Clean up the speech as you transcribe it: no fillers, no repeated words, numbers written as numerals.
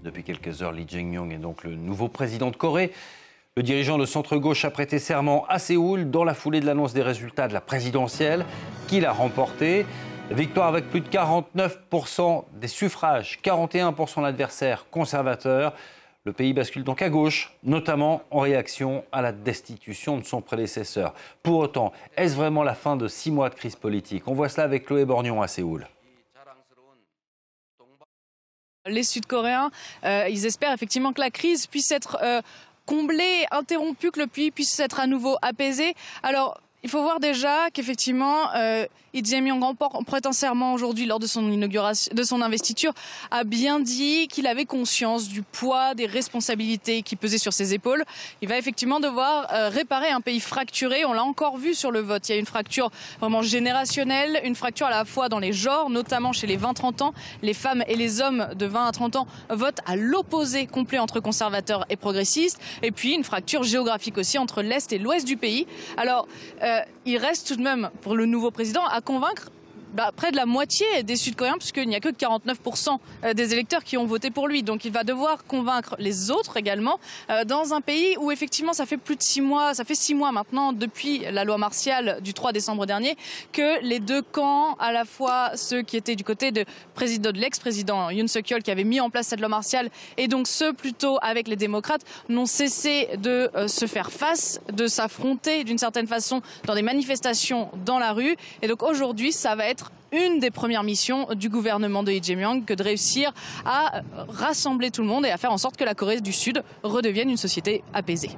Depuis quelques heures, Lee Jae-myung est donc le nouveau président de Corée. Le dirigeant de centre-gauche a prêté serment à Séoul dans la foulée de l'annonce des résultats de la présidentielle qu'il a remportée. Victoire avec plus de 49% des suffrages, 41% d'adversaires conservateurs. Le pays bascule donc à gauche, notamment en réaction à la destitution de son prédécesseur. Pour autant, est-ce vraiment la fin de 6 mois de crise politique? On voit cela avec Chloé Borgnon à Séoul. Les Sud-Coréens, ils espèrent effectivement que la crise puisse être comblée, interrompue, que le pays puisse être à nouveau apaisé. Alors, il faut voir déjà qu'effectivement, Lee Jae-myung, en prêtant serment aujourd'hui lors de son inauguration, de son investiture, a bien dit qu'il avait conscience du poids des responsabilités qui pesaient sur ses épaules. Il va effectivement devoir réparer un pays fracturé. On l'a encore vu sur le vote. Il y a une fracture vraiment générationnelle, une fracture à la fois dans les genres, notamment chez les 20-30 ans. Les femmes et les hommes de 20 à 30 ans votent à l'opposé complet entre conservateurs et progressistes. Et puis une fracture géographique aussi entre l'Est et l'Ouest du pays. Alors, il reste tout de même, pour le nouveau président, à convaincre près de la moitié des Sud-Coréens, puisqu'il n'y a que 49% des électeurs qui ont voté pour lui. Donc il va devoir convaincre les autres également, dans un pays où effectivement ça fait plus de 6 mois, ça fait 6 mois maintenant depuis la loi martiale du 3 décembre dernier, que les deux camps, à la fois ceux qui étaient du côté de l'ex-président Yoon Suk-yeol qui avait mis en place cette loi martiale, et donc ceux plutôt avec les démocrates, n'ont cessé de se faire face, de s'affronter d'une certaine façon dans des manifestations dans la rue. Et donc aujourd'hui, ça va être une des premières missions du gouvernement de Lee Jae-myung que de réussir à rassembler tout le monde et à faire en sorte que la Corée du Sud redevienne une société apaisée.